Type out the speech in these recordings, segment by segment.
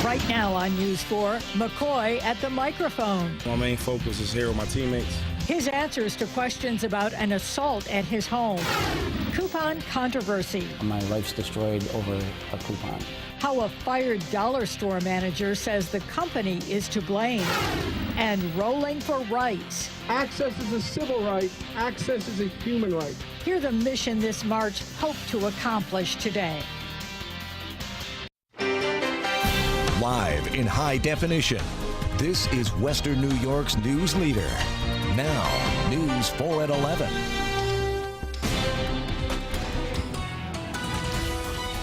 Right now on News 4, McCoy at the microphone. My main focus is here with my teammates. His answers to questions about an assault at his home. Coupon controversy. My life's destroyed over a coupon. How a fired dollar store manager says the company is to blame. And rolling for rights. Access is a civil right. Access is a human right. Hear the mission this march hoped to accomplish today. Live in high definition, this is Western New York's news leader. Now, News 4 at 11.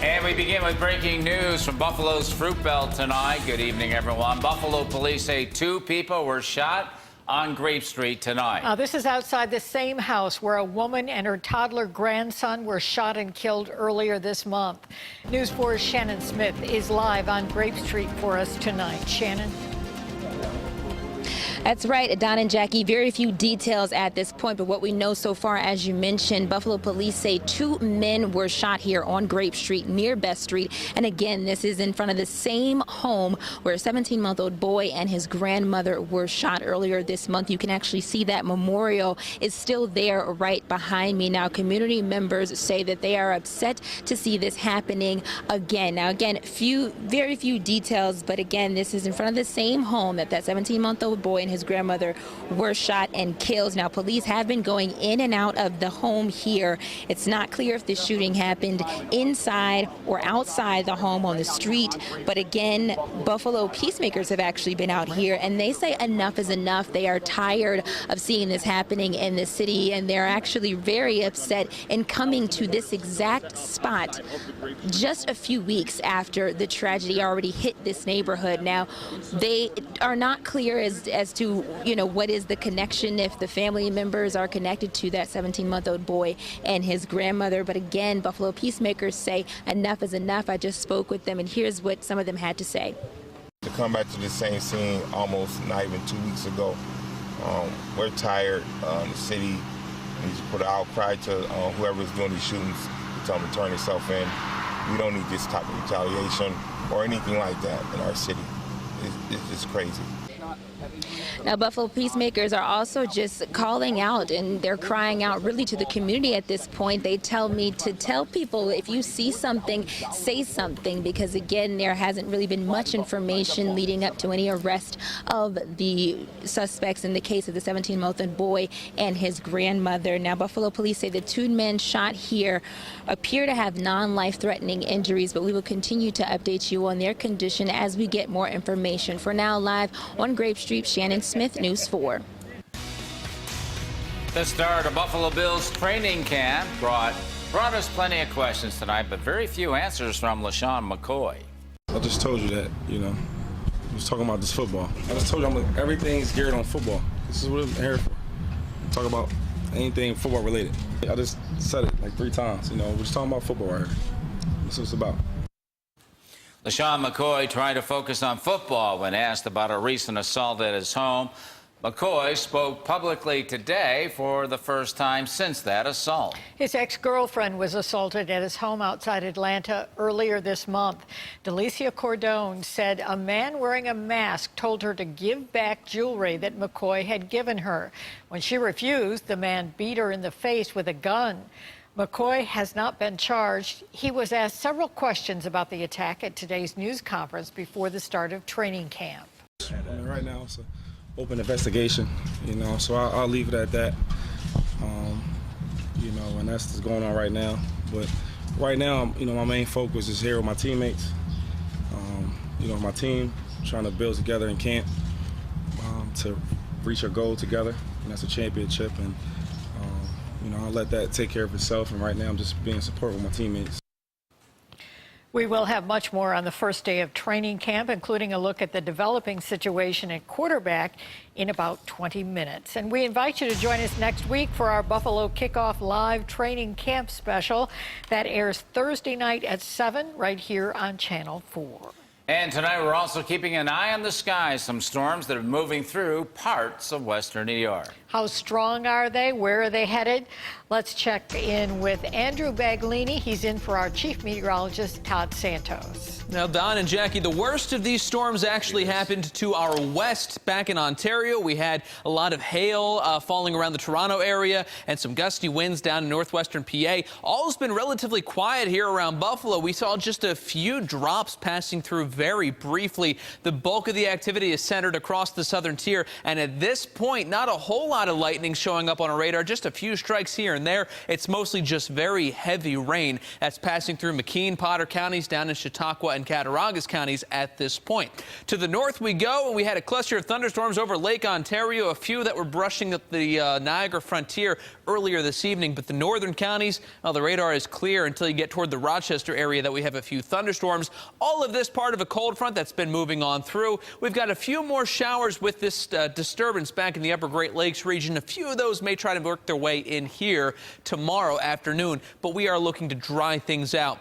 And we begin with breaking news from Buffalo's Fruit Belt tonight. Good evening, everyone. Buffalo police say 2 people were shot on Grape Street tonight. This is outside the same house where a woman and her toddler grandson were shot and killed earlier this month. News 4's Shannon Smith is live on Grape Street for us tonight. Shannon. That's right, Don and Jackie. Very few details at this point, but what we know so far, as you mentioned, Buffalo police say 2 men were shot here on Grape Street near Best Street. And again, this is in front of the same home where a 17-month-old boy and his grandmother were shot earlier this month. You can actually see that memorial is still there right behind me. Now, community members say that they are upset to see this happening again. Now, again, very few details, but again, this is in front of the same home that 17-month-old boy and his grandmother were shot and killed. Now, police have been going in and out of the home here. It's not clear if the shooting happened inside or outside the home on the street. But again, Buffalo peacemakers have actually been out here, and they say enough is enough. They are tired of seeing this happening in the city, and they're actually very upset in coming to this exact spot just a few weeks after the tragedy already hit this neighborhood. Now, they are not clear as to, what is the connection, if the family members are connected to that 17-month-old boy and his grandmother. But again, Buffalo peacemakers say enough is enough. I just spoke with them, and here's what some of them had to say. To come back to the same scene almost not even 2 weeks ago, we're tired. The city needs to put an outcry to whoever's doing these shootings to tell them to turn itself in. We don't need this type of retaliation or anything like that in our city. It's just crazy. Now, Buffalo peacemakers are also just calling out, and they're crying out really to the community at this point. They tell me to tell people, if you see something, say something, because again, there hasn't really been much information leading up to any arrest of the suspects in the case of the 17-month-old boy and his grandmother. Now, Buffalo police say the 2 men shot here appear to have non-life-threatening injuries, but we will continue to update you on their condition as we get more information. For now, live on Grape Street, Shannon Smith, News 4. The start of Buffalo Bills training camp brought us plenty of questions tonight, but very few answers from LaShawn McCoy. I just told you that, I was talking about this football. I just told you everything's geared on football. This is what I'm here for. Talk about anything football related. I just said it like 3 times, we're just talking about football right here. That's what it's about. LaShawn McCoy trying to focus on football when asked about a recent assault at his home. McCoy spoke publicly today for the first time since that assault. His ex-girlfriend was assaulted at his home outside Atlanta earlier this month. Delicia Cordone said a man wearing a mask told her to give back jewelry that McCoy had given her. When she refused, the man beat her in the face with a gun. McCoy has not been charged. He was asked several questions about the attack at today's news conference before the start of training camp. Right now, it's an open investigation, so I'll leave it at that. And that's what's going on right now. But right now, my main focus is here with my teammates. My team trying to build together in camp to reach our goal together, and that's a championship. And I'll let that take care of itself, and right now I'm just being support with my teammates. We will have much more on the first day of training camp, including a look at the developing situation at quarterback in about 20 minutes. And we invite you to join us next week for our Buffalo Kickoff Live Training Camp special that airs Thursday night at 7 right here on Channel 4. And tonight we're also keeping an eye on the skies. Some storms that are moving through parts of western New York. How strong are they? Where are they headed? Let's check in with Andrew Baglini. He's in for our chief meteorologist, Todd Santos. Now, Don and Jackie, the worst of these storms actually happened to our west back in Ontario. We had a lot of hail falling around the Toronto area and some gusty winds down in northwestern PA. All has been relatively quiet here around Buffalo. We saw just a few drops passing through very briefly. The bulk of the activity is centered across the southern tier, and at this point, not a whole lot of lightning showing up on our radar, just a few strikes here and there. It's mostly just very heavy rain that's passing through McKean, Potter counties, down in Chautauqua and Cattaraugus counties at this point. To the north we go, and we had a cluster of thunderstorms over Lake Ontario, a few that were brushing up the Niagara frontier earlier this evening. But the northern counties, well, the radar is clear until you get toward the Rochester area that we have a few thunderstorms. All of this part of a cold front that's been moving on through. We've got a few more showers with this disturbance back in the upper Great Lakes region. A few of those may try to work their way in here tomorrow afternoon, but we are looking to dry things out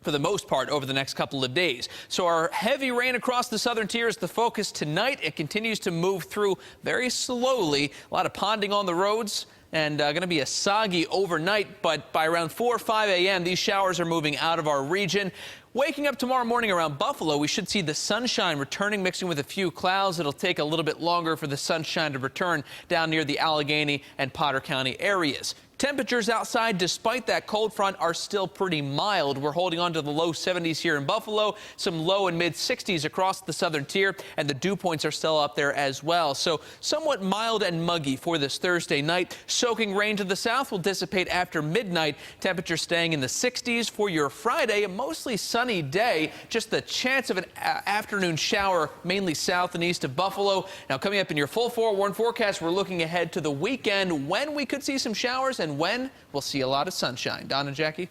for the most part over the next couple of days. So our heavy rain across the southern tier is the focus tonight. It continues to move through very slowly. A lot of ponding on the roads and going to be a soggy overnight, but by around 4 or 5 a.m., these showers are moving out of our region. Waking up tomorrow morning around Buffalo, we should see the sunshine returning, mixing with a few clouds. It'll take a little bit longer for the sunshine to return down near the Allegheny and Potter County areas. Temperatures outside, despite that cold front, are still pretty mild. We're holding on to the low 70s here in Buffalo, some low and mid 60s across the southern tier, and the dew points are still up there as well. So somewhat mild and muggy for this Thursday night. Soaking rain to the south will dissipate after midnight. Temperatures staying in the 60s for your Friday, a mostly sunny day. Just the chance of an afternoon shower, mainly south and east of Buffalo. Now, coming up in your full forewarned forecast, we're looking ahead to the weekend when we could see some showers and when we'll see a lot of sunshine. Don and Jackie?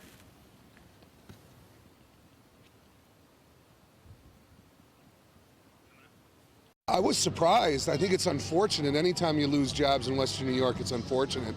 I was surprised. I think it's unfortunate. Anytime you lose jobs in Western New York, it's unfortunate.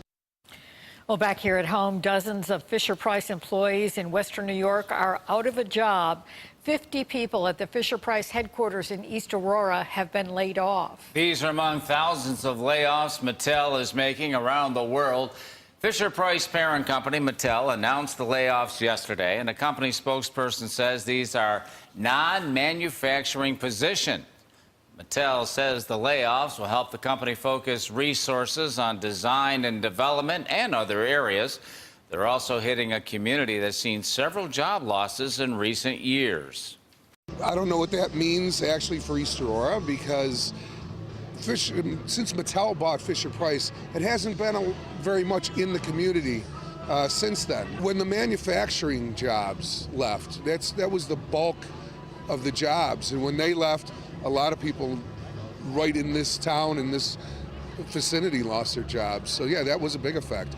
Well, back here at home, dozens of Fisher-Price employees in Western New York are out of a job. 50 people at the Fisher-Price headquarters in East Aurora have been laid off. These are among thousands of layoffs Mattel is making around the world. Fisher-Price parent company Mattel announced the layoffs yesterday, and a company spokesperson says these are non-manufacturing positions. Mattel says the layoffs will help the company focus resources on design and development and other areas. They're also hitting a community that's seen several job losses in recent years. I don't know what that means actually for East Aurora, because since Mattel bought Fisher-Price, it hasn't been very much in the community since then. When the manufacturing jobs left, that was the bulk of the jobs, and when they left, a lot of people right in this town, in this vicinity, lost their jobs. So yeah, that was a big effect.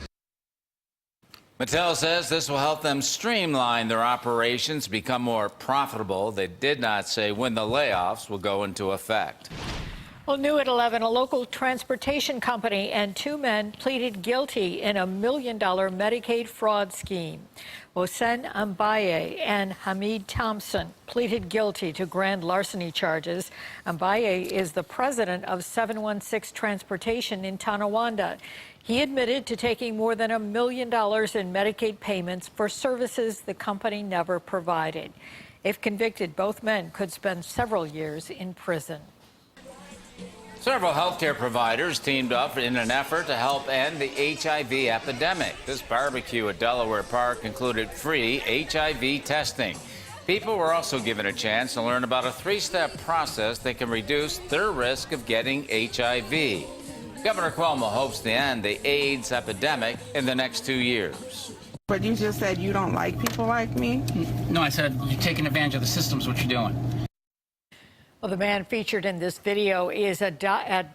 Mattel says this will help them streamline their operations, become more profitable. They did not say when the layoffs will go into effect. Well, new at 11, a local transportation company and 2 men pleaded guilty in a $1 million Medicaid fraud scheme. Hossein Ambaye and Hamid Thompson pleaded guilty to grand larceny charges. Ambaye is the president of 716 Transportation in Tonawanda. He admitted to taking more than $1 million in Medicaid payments for services the company never provided. If convicted, both men could spend several years in prison. Several healthcare providers teamed up in an effort to help end the HIV epidemic. This barbecue at Delaware Park included free HIV testing. People were also given a chance to learn about a 3-step process that can reduce their risk of getting HIV. Governor Cuomo hopes to end the AIDS epidemic in the next 2 years. But you just said you don't like people like me? No, I said you're taking advantage of the system's what you're doing. Well, the man featured in this video is at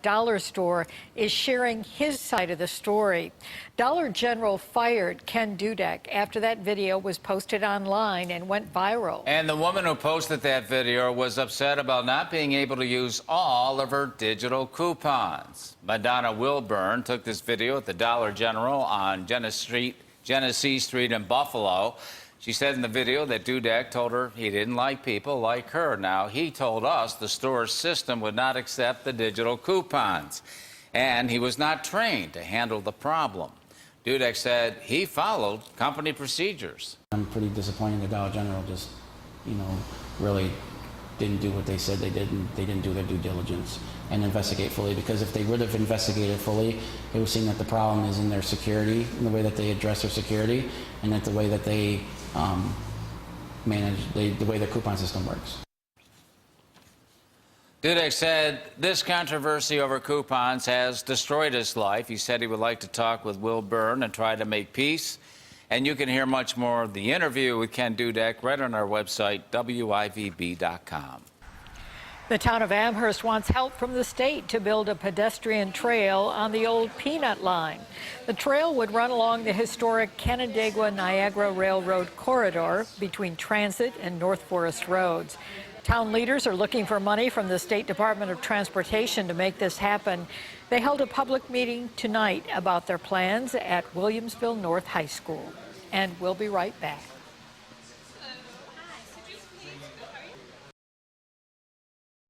Dollar Store is sharing his side of the story. Dollar General fired Ken Dudek after that video was posted online and went viral. And the woman who posted that video was upset about not being able to use all of her digital coupons. Madonna Wilburn took this video at the Dollar General on Genesee Street in Buffalo. She said in the video that Dudek told her he didn't like people like her. Now, he told us the store's system would not accept the digital coupons, and he was not trained to handle the problem. Dudek said he followed company procedures. I'm pretty disappointed that Dollar General just, really didn't do what they said they did, and they didn't do their due diligence and investigate fully, because if they would have investigated fully, they would have seen that the problem is in their security, in the way that they address their security, and that the way that they manage, the way the coupon system works. Dudek said this controversy over coupons has destroyed his life. He said he would like to talk with Will Byrne and try to make peace. And you can hear much more of the interview with Ken Dudek right on our website, WIVB.com. The town of Amherst wants help from the state to build a pedestrian trail on the old Peanut Line. The trail would run along the historic Canandaigua-Niagara Railroad corridor between Transit and North Forest Roads. Town leaders are looking for money from the State Department of Transportation to make this happen. They held a public meeting tonight about their plans at Williamsville North High School. And we'll be right back.